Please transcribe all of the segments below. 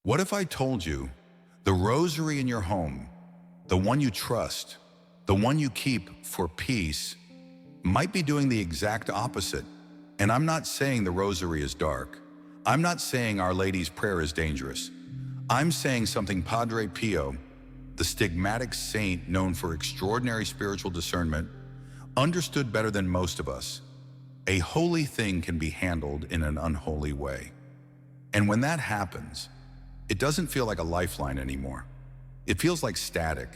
What if I told you the rosary in your home, the one you trust, the one you keep for peace, might be doing the exact opposite? And I'm not saying the rosary is dark. I'm not saying Our Lady's Prayer is dangerous. I'm saying something Padre Pio, the stigmatic saint known for extraordinary spiritual discernment, understood better than most of us. A holy thing can be handled in an unholy way. And when that happens, it doesn't feel like a lifeline anymore. It feels like static.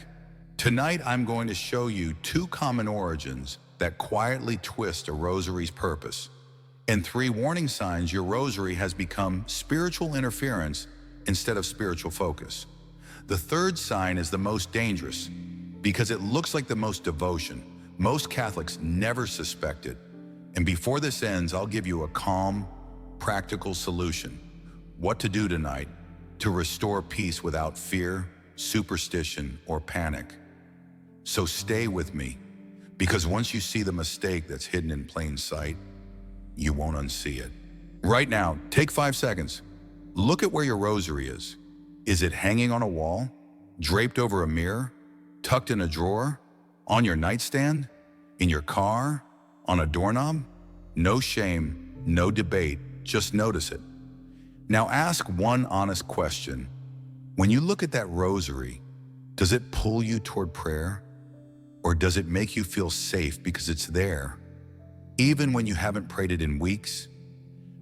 Tonight, I'm going to show you two common origins that quietly twist a rosary's purpose, and three warning signs your rosary has become spiritual interference instead of spiritual focus. The third sign is the most dangerous because it looks like the most devotion. Most Catholics never suspect it. And before this ends, I'll give you a calm, practical solution. What to do tonight to restore peace without fear, superstition, or panic. So stay with me, because once you see the mistake that's hidden in plain sight, you won't unsee it. Right now, take 5 seconds. Look at where your rosary is. Is it hanging on a wall, draped over a mirror, tucked in a drawer, on your nightstand, in your car, on a doorknob? No shame, no debate, just notice it. Now ask one honest question. When you look at that rosary, does it pull you toward prayer? Or does it make you feel safe because it's there, even when you haven't prayed it in weeks?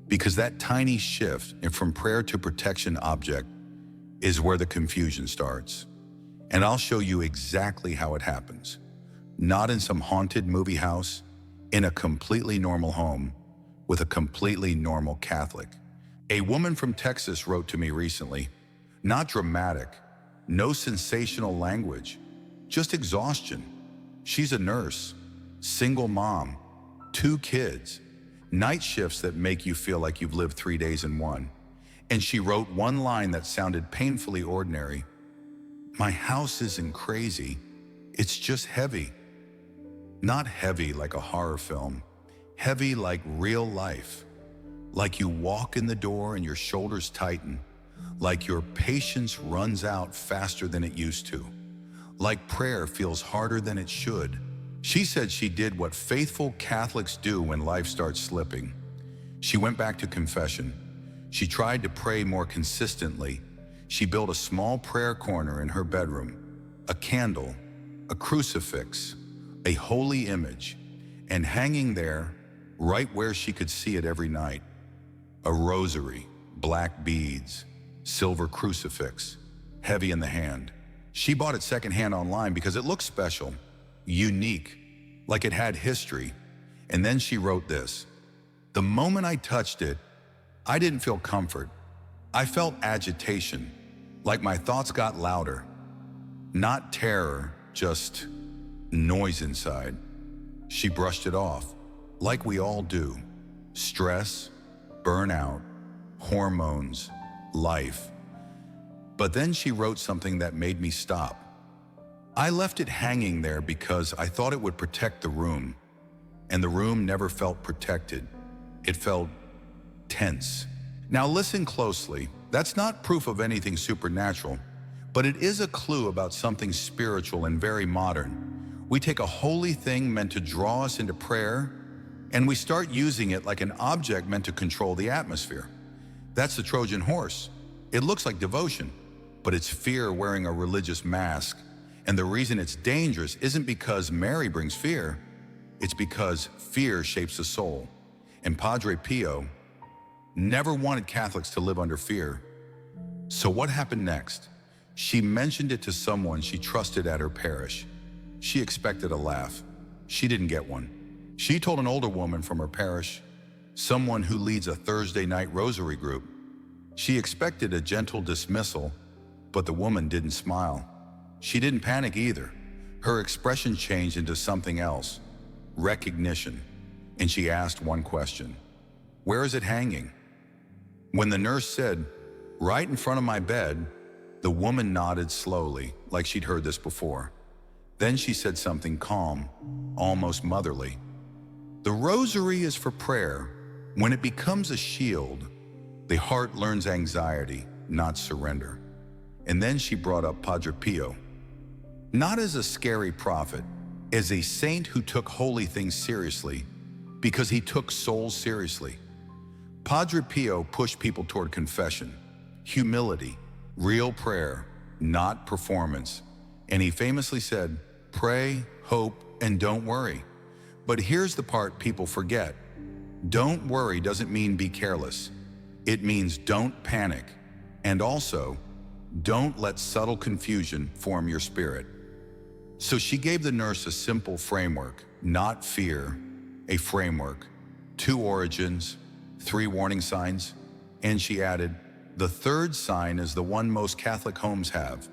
Because that tiny shift from prayer to protection object is where the confusion starts. And I'll show you exactly how it happens. Not in some haunted movie house, in a completely normal home with a completely normal Catholic. A woman from Texas wrote to me recently, not dramatic, no sensational language, just exhaustion. She's a nurse, single mom, 2 kids, night shifts that make you feel like you've lived 3 days in one. And she wrote one line that sounded painfully ordinary. My house isn't crazy, it's just heavy. Not heavy like a horror film, heavy like real life. Like you walk in the door and your shoulders tighten, like your patience runs out faster than it used to, like prayer feels harder than it should. She said she did what faithful Catholics do when life starts slipping. She went back to confession. She tried to pray more consistently. She built a small prayer corner in her bedroom, a candle, a crucifix, a holy image, and hanging there, right where she could see it every night, a rosary, black beads, silver crucifix, heavy in the hand. She bought it secondhand online because it looked special, unique, like it had history. And then she wrote this: the moment I touched it, I didn't feel comfort. I felt agitation, like my thoughts got louder. Not terror, just noise inside. She brushed it off, like we all do. Stress, burnout, hormones, life. But then she wrote something that made me stop. I left it hanging there because I thought it would protect the room, and the room never felt protected. It felt tense. Now listen closely. That's not proof of anything supernatural, but it is a clue about something spiritual and very modern. We take a holy thing meant to draw us into prayer, and we start using it like an object meant to control the atmosphere. That's the Trojan horse. It looks like devotion, but it's fear wearing a religious mask. And the reason it's dangerous isn't because Mary brings fear, it's because fear shapes the soul. And Padre Pio never wanted Catholics to live under fear. So what happened next? She mentioned it to someone she trusted at her parish. She expected a laugh. She didn't get one. She told an older woman from her parish, someone who leads a Thursday night rosary group. She expected a gentle dismissal, but the woman didn't smile. She didn't panic either. Her expression changed into something else, recognition. And she asked one question: where is it hanging? When the nurse said, right in front of my bed, the woman nodded slowly, like she'd heard this before. Then she said something calm, almost motherly. The rosary is for prayer. When it becomes a shield, the heart learns anxiety. not surrender. And then she brought up Padre Pio, not as a scary prophet, as a saint who took holy things seriously because he took souls seriously. Padre Pio pushed people toward confession, humility, real prayer, not performance. And he famously said, pray, hope, and don't worry. But here's the part people forget. Don't worry doesn't mean be careless. It means don't panic. And also, don't let subtle confusion form your spirit. So she gave the nurse a simple framework, not fear, a framework, 2 origins, 3 warning signs, and she added, the third sign is the one most Catholic homes have,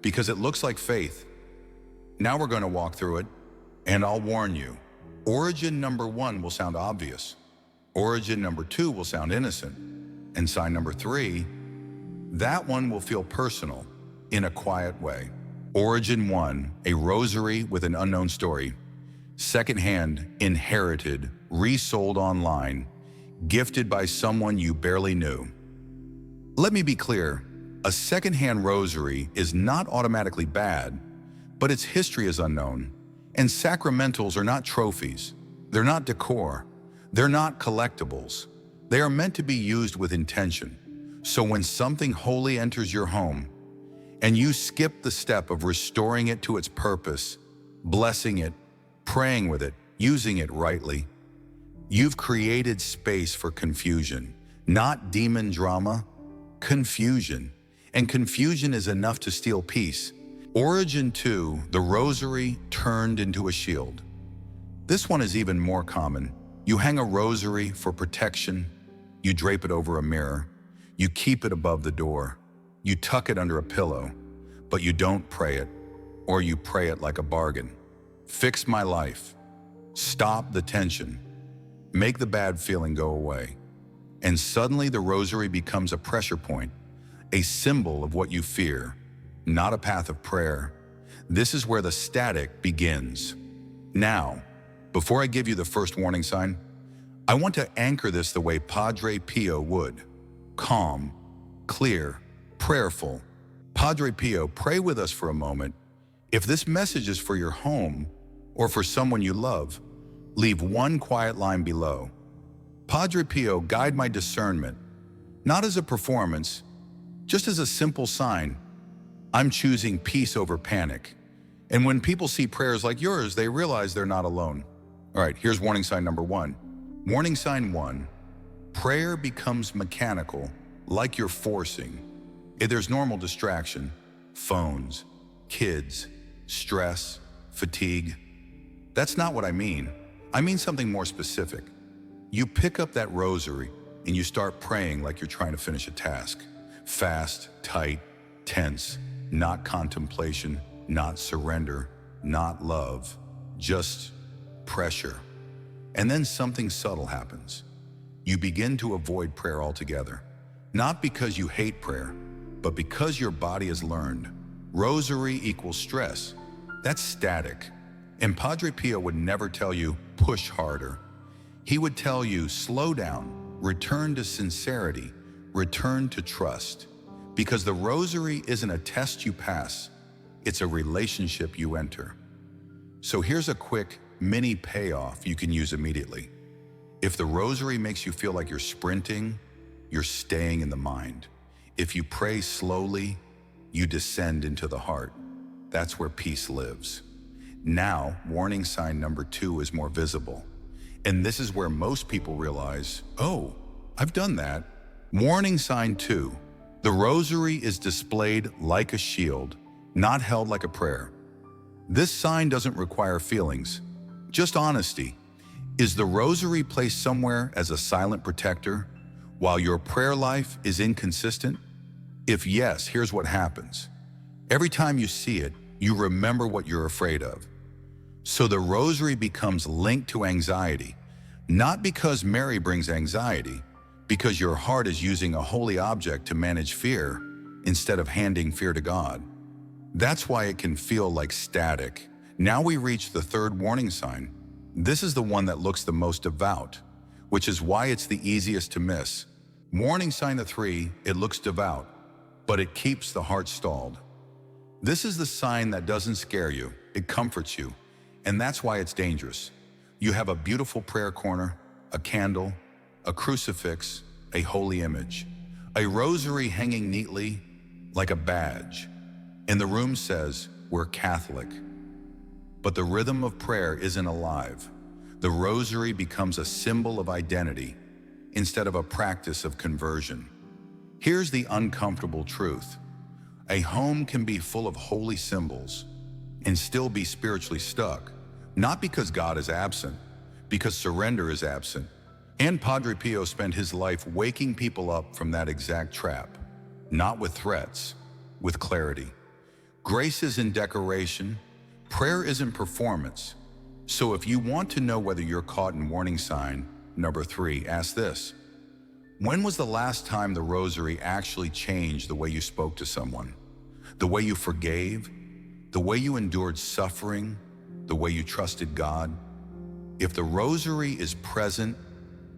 because it looks like faith. Now we're going to walk through it, and I'll warn you, origin number 1 will sound obvious. Origin number 2 will sound innocent. And sign number 3, that one will feel personal, in a quiet way. Origin 1, a rosary with an unknown story. Secondhand, inherited, resold online, gifted by someone you barely knew. Let me be clear, a secondhand rosary is not automatically bad, but its history is unknown. And sacramentals are not trophies. They're not decor. They're not collectibles. They are meant to be used with intention. So when something holy enters your home, and you skip the step of restoring it to its purpose, blessing it, praying with it, using it rightly, you've created space for confusion, not demon drama, confusion. And confusion is enough to steal peace. Origin 2, the rosary turned into a shield. This one is even more common. You hang a rosary for protection, you drape it over a mirror, you keep it above the door, you tuck it under a pillow, but you don't pray it, or you pray it like a bargain. Fix my life. Stop the tension. Make the bad feeling go away. And suddenly the rosary becomes a pressure point, a symbol of what you fear, not a path of prayer. This is where the static begins. Now, before I give you the first warning sign, I want to anchor this the way Padre Pio would. Calm, clear, prayerful. Padre Pio, pray with us for a moment. If this message is for your home or for someone you love, leave one quiet line below. Padre Pio, guide my discernment, not as a performance, just as a simple sign. I'm choosing peace over panic. And when people see prayers like yours, they realize they're not alone. All right, here's warning sign number 1. Warning sign 1, prayer becomes mechanical, like you're forcing. If there's normal distraction, phones, kids, stress, fatigue. That's not what I mean. I mean something more specific. You pick up that rosary and you start praying like you're trying to finish a task. Fast, tight, tense, not contemplation, not surrender, not love, just pressure. And then something subtle happens. You begin to avoid prayer altogether. Not because you hate prayer, but because your body has learned. Rosary equals stress. That's static. And Padre Pio would never tell you, push harder. He would tell you, slow down, return to sincerity, return to trust. Because the rosary isn't a test you pass, it's a relationship you enter. So here's a quick mini payoff you can use immediately. If the rosary makes you feel like you're sprinting, you're staying in the mind. If you pray slowly, you descend into the heart. That's where peace lives. Now, warning sign number 2 is more visible. And this is where most people realize, oh, I've done that. Warning sign 2, the rosary is displayed like a shield, not held like a prayer. This sign doesn't require feelings, just honesty. Is the rosary placed somewhere as a silent protector while your prayer life is inconsistent? If yes, here's what happens. Every time you see it, you remember what you're afraid of. So the rosary becomes linked to anxiety, not because Mary brings anxiety, because your heart is using a holy object to manage fear instead of handing fear to God. That's why it can feel like static. Now we reach the third warning sign. This is the one that looks the most devout, which is why it's the easiest to miss. Warning sign 3, it looks devout, but it keeps the heart stalled. This is the sign that doesn't scare you, it comforts you, and that's why it's dangerous. You have a beautiful prayer corner, a candle, a crucifix, a holy image, a rosary hanging neatly like a badge, and the room says, "We're Catholic." But the rhythm of prayer isn't alive. The rosary becomes a symbol of identity instead of a practice of conversion. Here's the uncomfortable truth. A home can be full of holy symbols and still be spiritually stuck, not because God is absent, because surrender is absent. And Padre Pio spent his life waking people up from that exact trap, not with threats, with clarity. Grace is in decoration, prayer is in performance. So if you want to know whether you're caught in warning sign number 3, ask this. When was the last time the rosary actually changed the way you spoke to someone? The way you forgave? The way you endured suffering? The way you trusted God? If the rosary is present,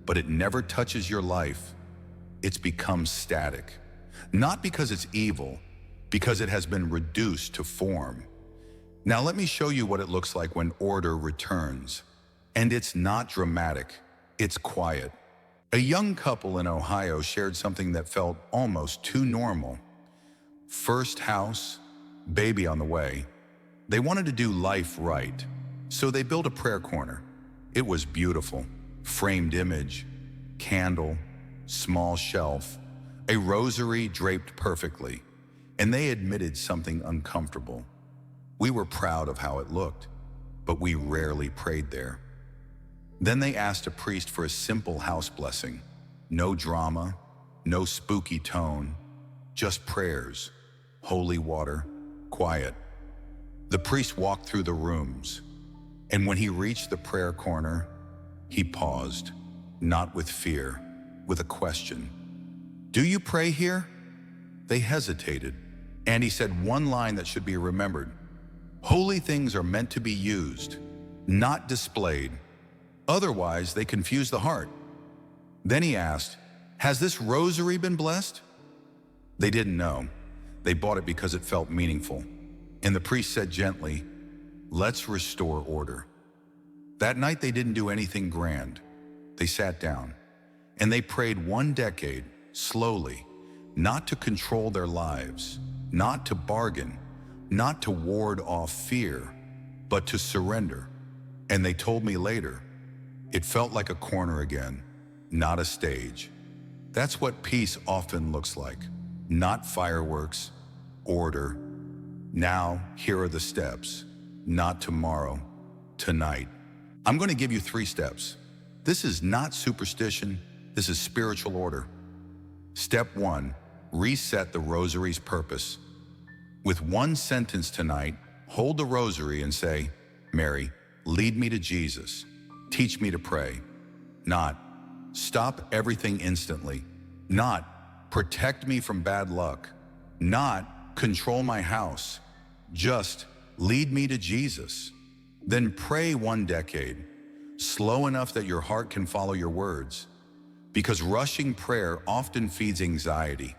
but it never touches your life, it's become static. Not because it's evil, because it has been reduced to form. Now let me show you what it looks like when order returns. And it's not dramatic, it's quiet. A young couple in Ohio shared something that felt almost too normal. First house, baby on the way. They wanted to do life right, so they built a prayer corner. It was beautiful. Framed image, candle, small shelf, a rosary draped perfectly, and they admitted something uncomfortable. We were proud of how it looked, but we rarely prayed there. Then they asked a priest for a simple house blessing. No drama, no spooky tone, just prayers, holy water, quiet. The priest walked through the rooms, and when he reached the prayer corner, he paused, not with fear, with a question. "Do you pray here?" They hesitated, and he said one line that should be remembered. "Holy things are meant to be used, not displayed. Otherwise, they confuse the heart." Then he asked, "Has this rosary been blessed?" They didn't know. They bought it because it felt meaningful. And the priest said gently, "Let's restore order." That night they didn't do anything grand. They sat down, and they prayed 1 decade, slowly, not to control their lives, not to bargain, not to ward off fear, but to surrender. And they told me later, it felt like a corner again, not a stage. That's what peace often looks like. Not fireworks, order. Now, here are the steps. Not tomorrow, tonight. I'm going to give you 3 steps. This is not superstition, this is spiritual order. Step 1, reset the rosary's purpose. With 1 sentence tonight, hold the rosary and say, "Mary, lead me to Jesus. Teach me to pray." Not, "Stop everything instantly." Not, "Protect me from bad luck." Not, "Control my house." Just, "Lead me to Jesus." Then pray 1 decade, slow enough that your heart can follow your words. Because rushing prayer often feeds anxiety.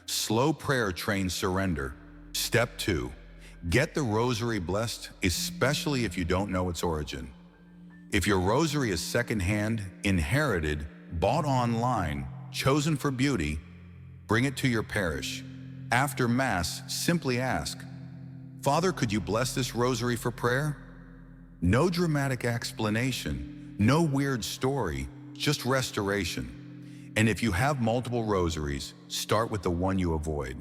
Slow prayer trains surrender. Step 2, get the rosary blessed, especially if you don't know its origin. If your rosary is secondhand, inherited, bought online, chosen for beauty, bring it to your parish. After Mass, simply ask, "Father, could you bless this rosary for prayer?" No dramatic explanation, no weird story, just restoration. And if you have multiple rosaries, start with the one you avoid,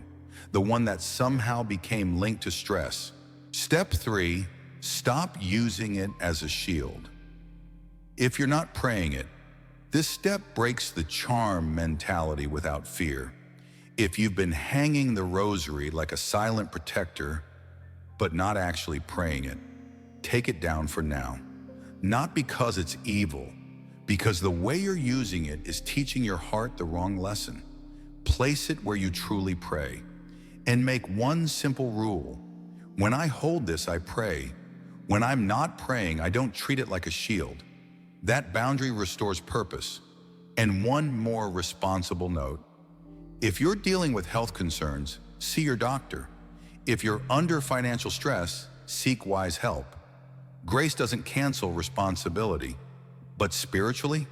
the one that somehow became linked to stress. Step 3, stop using it as a shield. If you're not praying it, this step breaks the charm mentality without fear. If you've been hanging the rosary like a silent protector, but not actually praying it, take it down for now. Not because it's evil, because the way you're using it is teaching your heart the wrong lesson. Place it where you truly pray. And make one simple rule. When I hold this, I pray. When I'm not praying, I don't treat it like a shield. That boundary restores purpose. And one more responsible note. If you're dealing with health concerns, see your doctor. If you're under financial stress, seek wise help. Grace doesn't cancel responsibility, but spiritually,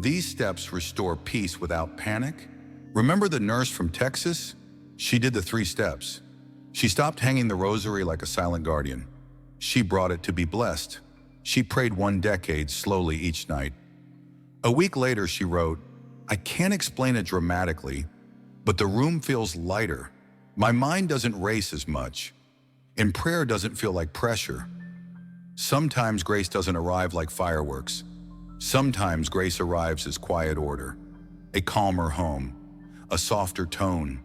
these steps restore peace without panic. Remember the nurse from Texas? She did the 3 steps. She stopped hanging the rosary like a silent guardian. She brought it to be blessed. She prayed 1 decade slowly each night. A week later, she wrote, "I can't explain it dramatically, but the room feels lighter. My mind doesn't race as much, and prayer doesn't feel like pressure." Sometimes grace doesn't arrive like fireworks. Sometimes grace arrives as quiet order, a calmer home, a softer tone,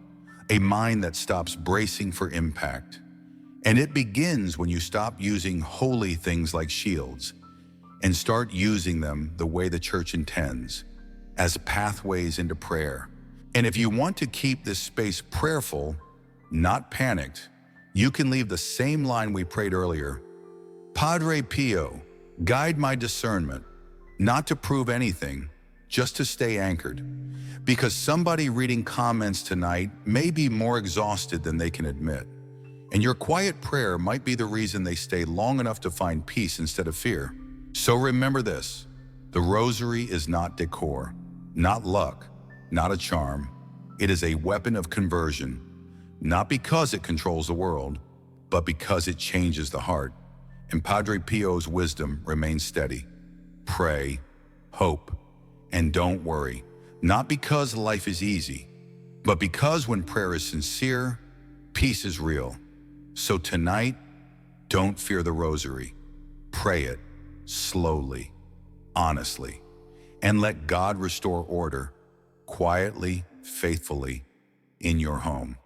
a mind that stops bracing for impact. And it begins when you stop using holy things like shields and start using them the way the Church intends, as pathways into prayer. And if you want to keep this space prayerful, not panicked, you can leave the same line we prayed earlier. Padre Pio, guide my discernment, not to prove anything, just to stay anchored. Because somebody reading comments tonight may be more exhausted than they can admit. And your quiet prayer might be the reason they stay long enough to find peace instead of fear. So remember this, the rosary is not decor, not luck, not a charm. It is a weapon of conversion, not because it controls the world, but because it changes the heart. And Padre Pio's wisdom remains steady. Pray, hope, and don't worry, not because life is easy, but because when prayer is sincere, peace is real. So tonight, don't fear the rosary. Pray it slowly, honestly, and let God restore order quietly, faithfully in your home.